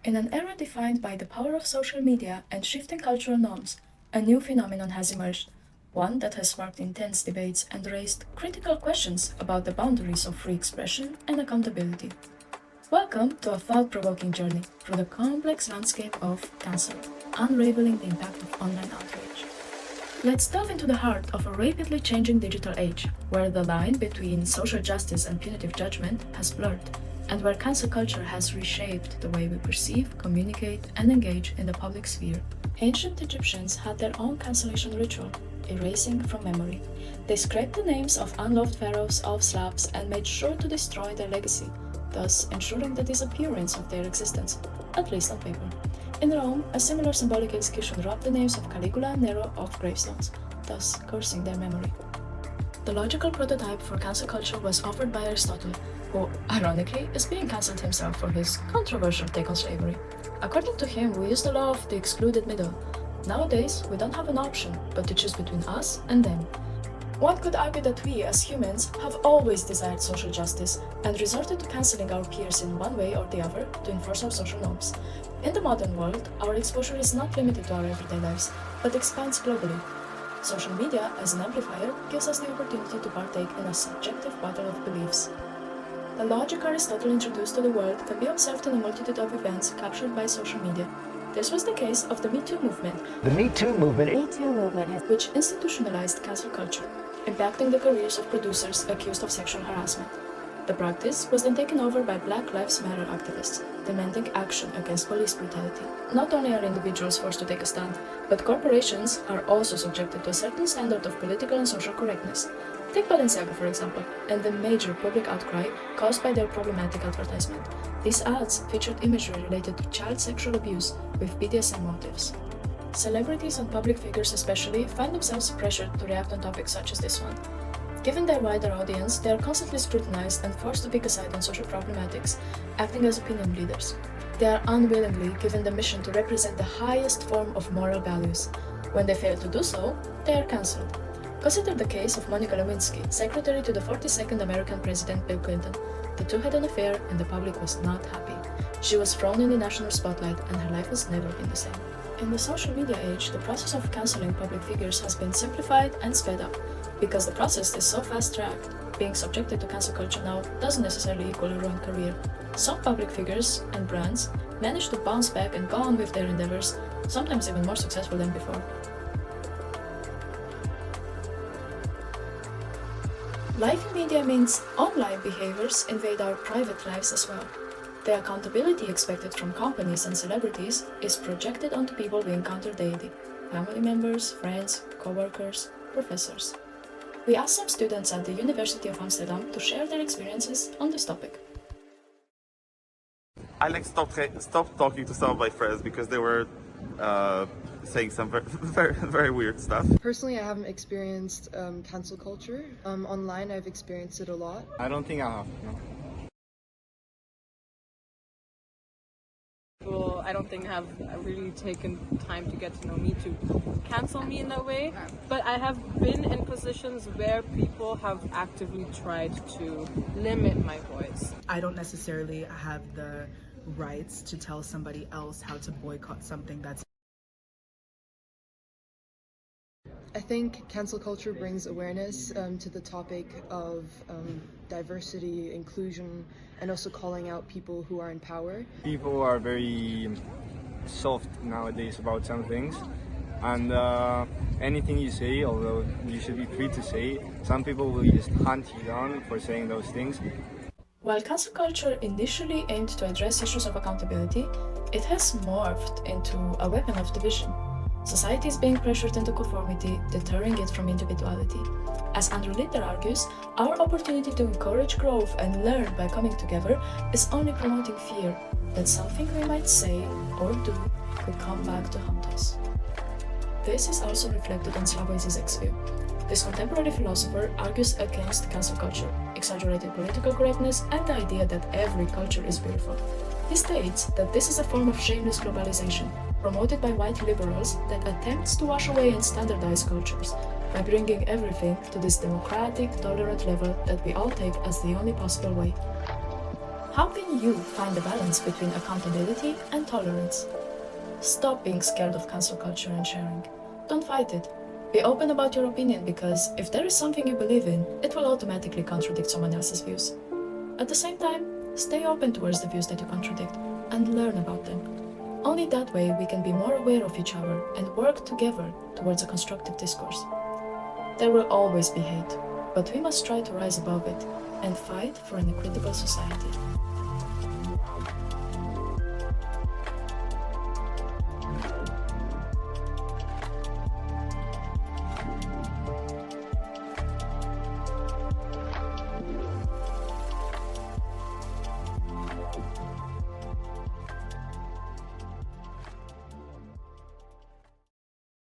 In an era defined by the power of social media and shifting cultural norms, a new phenomenon has emerged, one that has sparked intense debates and raised critical questions about the boundaries of free expression and accountability. Welcome to a thought-provoking journey through the complex landscape of cancel, unraveling the impact of online outrage. Let's delve into the heart of a rapidly changing digital age, where the line between social justice and punitive judgment has blurred, and where cancel culture has reshaped the way we perceive, communicate, and engage in the public sphere. Ancient Egyptians had their own cancellation ritual, erasing from memory. They scraped the names of unloved pharaohs off slabs and made sure to destroy their legacy, thus ensuring the disappearance of their existence, at least on paper. In Rome, a similar symbolic execution robbed the names of Caligula and Nero off gravestones, thus cursing their memory. The logical prototype for cancel culture was offered by Aristotle, who, ironically, is being cancelled himself for his controversial take on slavery. According to him, we use the law of the excluded middle. Nowadays, we don't have an option but to choose between us and them. One could argue that we, as humans, have always desired social justice and resorted to cancelling our peers in one way or the other to enforce our social norms. In the modern world, our exposure is not limited to our everyday lives, but expands globally. Social media, as an amplifier, gives us the opportunity to partake in a subjective battle of beliefs. The logic Aristotle introduced to the world can be observed in a multitude of events captured by social media. This was the case of the Me Too movement, which institutionalized cancel culture, impacting the careers of producers accused of sexual harassment. The practice was then taken over by Black Lives Matter activists, demanding action against police brutality. Not only are individuals forced to take a stand, but corporations are also subjected to a certain standard of political and social correctness. Take Balenciaga, for example, and the major public outcry caused by their problematic advertisement. These ads featured imagery related to child sexual abuse with BDSM motives. Celebrities and public figures especially find themselves pressured to react on topics such as this one. Given their wider audience, they are constantly scrutinized and forced to pick a side on social problematics, acting as opinion leaders. They are unwillingly given the mission to represent the highest form of moral values. When they fail to do so, they are cancelled. Consider the case of Monica Lewinsky, secretary to the 42nd American President Bill Clinton. The two had an affair and the public was not happy. She was thrown in the national spotlight and her life has never been the same. In the social media age, the process of cancelling public figures has been simplified and sped up. Because the process is so fast-tracked, being subjected to cancel culture now doesn't necessarily equal a ruined career. Some public figures and brands manage to bounce back and go on with their endeavors, sometimes even more successful than before. Life in media means online behaviors invade our private lives as well. The accountability expected from companies and celebrities is projected onto people we encounter daily: family members, friends, co-workers, professors. We asked some students at the University of Amsterdam to share their experiences on this topic. I stopped talking to some of my friends because they were saying some very weird stuff. Personally, I haven't experienced cancel culture. Online, I've experienced it a lot. I don't think I have. No. Well, I don't think have really taken time to get to know me to cancel me in that way, but I have been in positions where people have actively tried to limit my voice. I don't necessarily have the rights to tell somebody else how to boycott something that's. I think cancel culture brings awareness to the topic of diversity, inclusion, and also calling out people who are in power. People are very soft nowadays about some things, and anything you say, although you should be free to say, some people will just hunt you down for saying those things. While cancel culture initially aimed to address issues of accountability, it has morphed into a weapon of division. Society is being pressured into conformity, deterring it from individuality. As Andrew Linder argues, our opportunity to encourage growth and learn by coming together is only promoting fear that something we might say or do could come back to haunt us. This is also reflected on Slavoj Zizek's view. This contemporary philosopher argues against cancel culture, exaggerated political correctness, and the idea that every culture is beautiful. He states that this is a form of shameless globalization, promoted by white liberals, that attempts to wash away and standardize cultures by bringing everything to this democratic, tolerant level that we all take as the only possible way. How can you find the balance between accountability and tolerance? Stop being scared of cancel culture and sharing. Don't fight it. Be open about your opinion, because if there is something you believe in, it will automatically contradict someone else's views. At the same time, stay open towards the views that you contradict and learn about them. Only that way we can be more aware of each other and work together towards a constructive discourse. There will always be hate, but we must try to rise above it and fight for an equitable society.